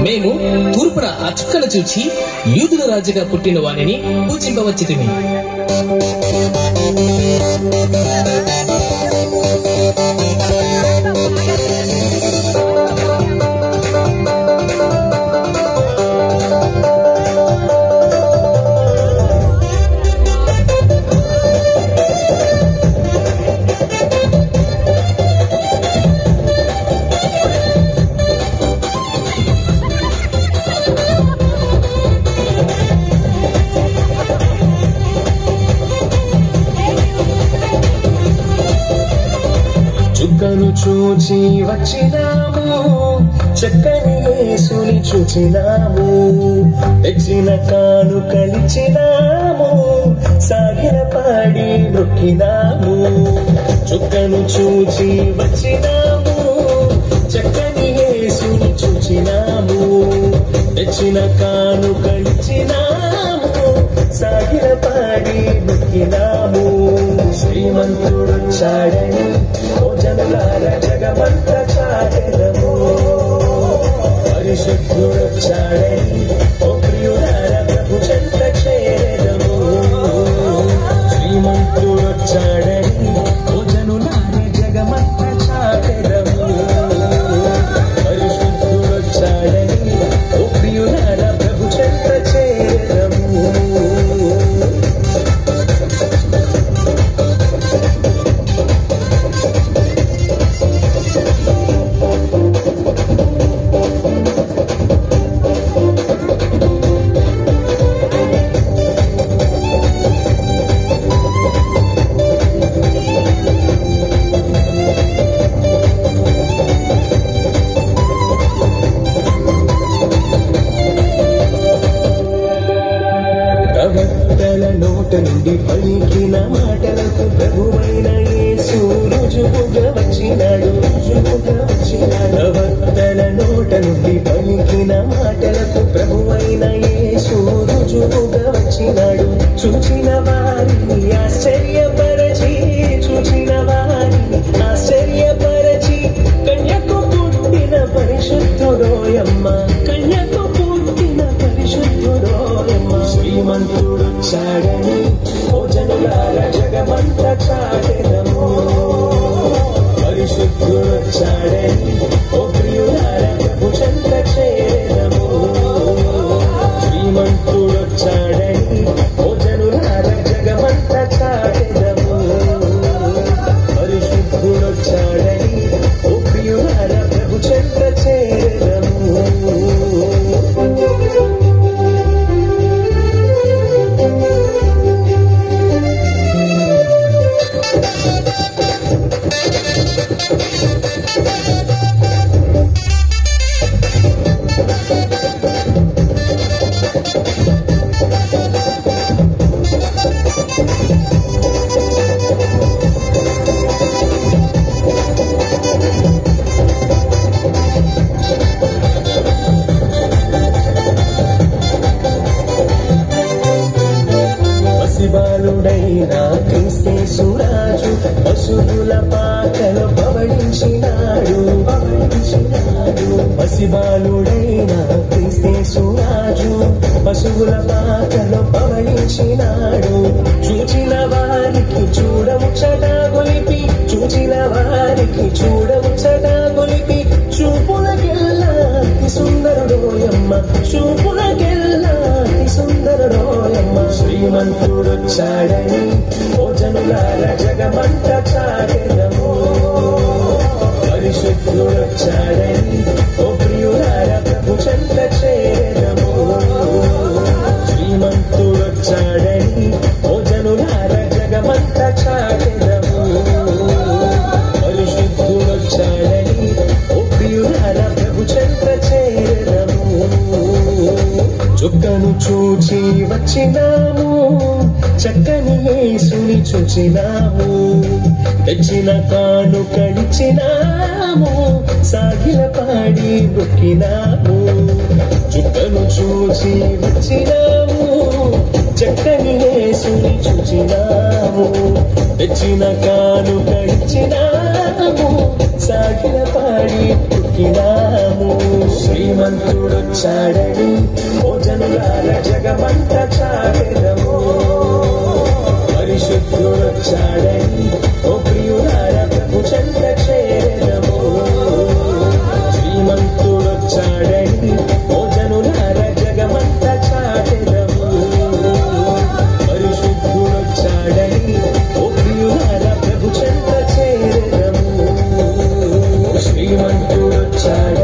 మేము తూర్పున ఆ చుక్కను చూచి యూదుల రాజుగా పుట్టిన వానిని పూజింపవచ్చితిమి. చుక్కను చూచి వచ్చినాము, చక్కని యేసుని చూచినాము, తెచ్చిన కానుకలిచ్చినాము, సాగిల పాడి నొక్కినాము. చుక్కను చూచి వచ్చినాము, చక్కని యేసుని చూచినాము, తెచ్చిన కానుకలిచ్చినాము, సాగిల పాడి నొక్కినాము. శ్రీమంతుడొచ్చాడని ఓ జనులార జగమంతా చాటెదము, పరిశుద్ధుడొచ్చాడని ఓ ప్రియులార ప్రభు చెంత చేరెదము. శ్రీమంతుడొచ్చాడని ఓ జనులార జగమంతా చాటెదము, పరిశుద్ధుడొచ్చాడని ఓ ప్రియులార ప్రభు చెంత చేరెదము. ప్రవక్తల నోట నుండి పలికిన మాటలకు ప్రభువైన యేసు రుజువుగా వచ్చినాడు. ప్రవక్తల నోట నుండి పలికిన మాటలకు ప్రభువైన యేసు రుజువుగా వచ్చినాడు. చూచిన వారిని ఆశ్చర్యపరచి, చూచిన వారిని ఆశ్చర్యపరచి, కన్యకు పుట్టిన పరిశుద్ధుడోయమ్మ, కన్యకు పుట్టిన పరిశుద్ధుడోయమ్మ. శ్రీమంతుడొచ్చాడని ఓ జనులార జగమంతా చాటెదము, పరిశుద్ధుడొచ్చాడని ఓ ప్రియులార ప్రభు చెంత చేరెదము. శ్రీమంతుడొచ్చాడని ఓ జనులార జగమంతా చాటెదము, పరిశుద్ధుడొచ్చాడని ఓ ప్రియులార ప్రభు చెంత చేరెదము. పసిబాలుడైన క్రీస్తేసు రాజు పశువుల పాకలో పవళించినాడు. పసిబాలుడైన క్రీస్తేసు రాజు పశువుల పాకలో పవళించినాడు. చూచిన వారికి చూడముచ్చట గొలిపి, చూచిన వారికి చూడముచ్చట గొలిపి, చూపులకెల్లా అతి సుందరుడోయమ్మ, చూపులకెల్లా అతి సుందరుడోయమ్మ. శ్రీమంతుడొచ్చాడని ఓ జనులార జగమంతా చాటెదము, పరిశుద్ధుడొచ్చాడని ఓ ప్రియులార ప్రభు చెంత చేరెదము. శ్రీమంతుడొచ్చాడని ఓ జనులార జగమంతా చాటెదము, పరిశుద్ధుడొచ్చాడని ఓ ప్రియులార ప్రభు చెంత చేరెదము. చుక్కను చూచి వచ్చినాము, చక్కని యేసుని చూచినాము, తెచ్చిన కానుకలిచ్చినాము, సాగిల పాడి నొక్కినాము. చుక్కను చూచి వచ్చినాము, చక్కని యేసుని చూచినాము, తెచ్చిన కానుకలిచ్చినాము, సాగిల పాడి నొక్కినాము. శ్రీమంతుడొచ్చాడని ఓ జనులార జగమంతా చాటెదము పరిశుద్ధుడొచ్చాడని ఓ ప్రియులార ప్రభు చెంత చేరెదము శ్రీమంతుడొచ్చాడని ఓ జనులార జగమంతా చాటెదము పరిశుద్ధుడొచ్చాడని ఓ ప్రియులార ప్రభు చెంత చేరెదము శ్రీమంతుడొచ్చాడని